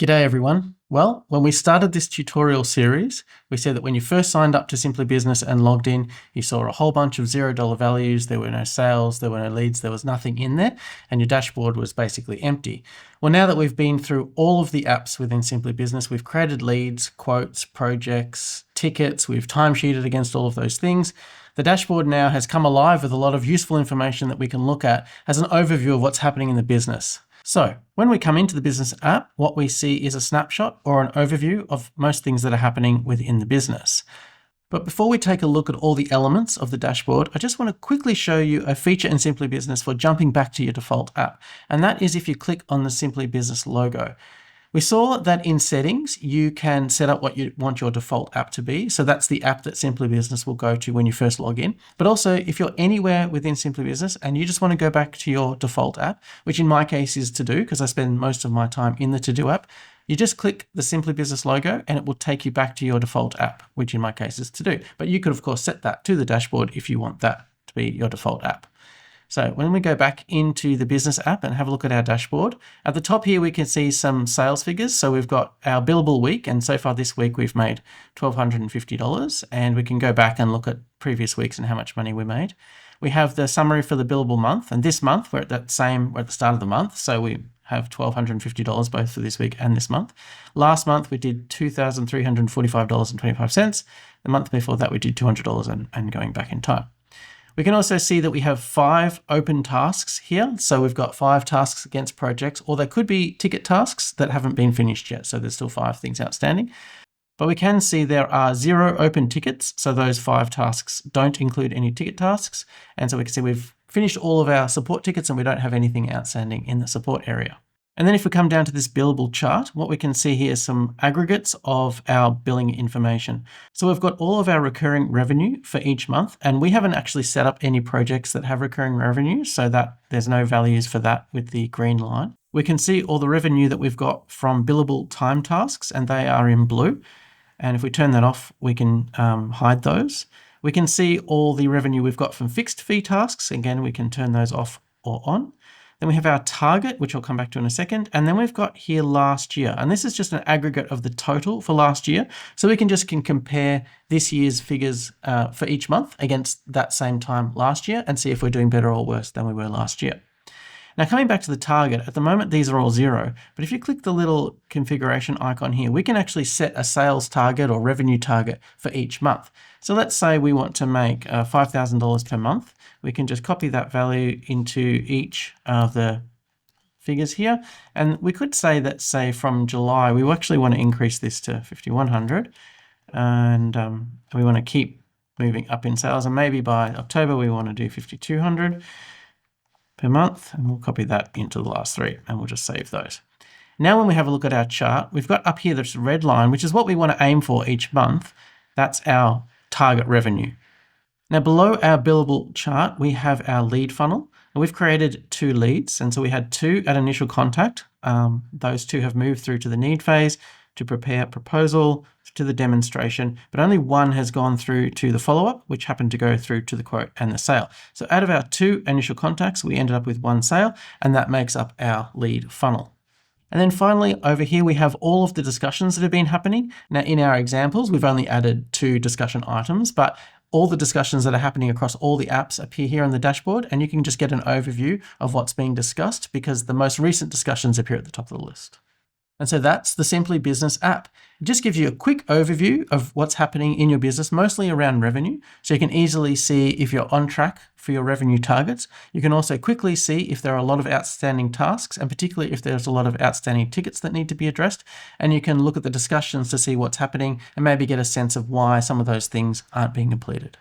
G'day everyone. Well, when we started this tutorial series, we said that when you first signed up to Simply Business and logged in, you saw a whole bunch of $0 values, there were no sales, there were no leads, there was nothing in there, and your dashboard was basically empty. Well, now that we've been through all of the apps within Simply Business, we've created leads, quotes, projects, tickets, we've timesheeted against all of those things. The dashboard now has come alive with a lot of useful information that we can look at as an overview of what's happening in the business. So when we come into the business app, what we see is a snapshot or an overview of most things that are happening within the business. But before we take a look at all the elements of the dashboard, I just want to quickly show you a feature in Simply Business for jumping back to your default app. And that is if you click on the Simply Business logo. We saw that in settings, you can set up what you want your default app to be. So that's the app that Simply Business will go to when you first log in. But also if you're anywhere within Simply Business and you just want to go back to your default app, which in my case is To Do, because I spend most of my time in the To Do app, you just click the Simply Business logo and it will take you back to your default app, which in my case is To Do. But you could of course set that to the dashboard if you want that to be your default app. So when we go back into the business app and have a look at our dashboard, at the top here we can see some sales figures. So we've got our billable week, and so far this week we've made $1,250, and we can go back and look at previous weeks and how much money we made. We have the summary for the billable month, and this month we're at the start of the month, so we have $1,250 both for this week and this month. Last month we did $2,345.25. The month before that we did $200 and going back in time. We can also see that we have 5 open tasks here. So we've got 5 tasks against projects, or they could be ticket tasks that haven't been finished yet. So there's still 5 things outstanding. But we can see there are 0 open tickets. So those 5 tasks don't include any ticket tasks. And so we can see we've finished all of our support tickets and we don't have anything outstanding in the support area. And then if we come down to this billable chart, what we can see here is some aggregates of our billing information. So we've got all of our recurring revenue for each month, and we haven't actually set up any projects that have recurring revenue, so that there's no values for that with the green line. We can see all the revenue that we've got from billable time tasks, and they are in blue. And if we turn that off, we can hide those. We can see all the revenue we've got from fixed fee tasks. Again, we can turn those off or on. Then we have our target, which I'll come back to in a second. And then we've got here last year. And this is just an aggregate of the total for last year. So we can compare this year's figures for each month against that same time last year and see if we're doing better or worse than we were last year. Now coming back to the target, at the moment these are all 0, but if you click the little configuration icon here, we can actually set a sales target or revenue target for each month. So let's say we want to make $5,000 per month. We can just copy that value into each of the figures here. And we could say that, say from July, we actually want to increase this to 5,100, and we want to keep moving up in sales. And maybe by October, we want to do 5,200 per month, and we'll copy that into the last 3 and we'll just save those. Now when we have a look at our chart, we've got up here this red line, which is what we want to aim for each month. That's our target revenue. Now below our billable chart, we have our lead funnel, and we've created 2 leads. And so we had 2 at initial contact. Those 2 have moved through to the need phase, to prepare proposal, to the demonstration, but only 1 has gone through to the follow-up, which happened to go through to the quote and the sale. So out of our 2 initial contacts, we ended up with 1 sale, and that makes up our lead funnel. And then finally, over here, we have all of the discussions that have been happening. Now in our examples, we've only added 2 discussion items, but all the discussions that are happening across all the apps appear here on the dashboard, and you can just get an overview of what's being discussed because the most recent discussions appear at the top of the list. And so that's the Simply Business app. It just gives you a quick overview of what's happening in your business, mostly around revenue. So you can easily see if you're on track for your revenue targets. You can also quickly see if there are a lot of outstanding tasks, and particularly if there's a lot of outstanding tickets that need to be addressed. And you can look at the discussions to see what's happening and maybe get a sense of why some of those things aren't being completed.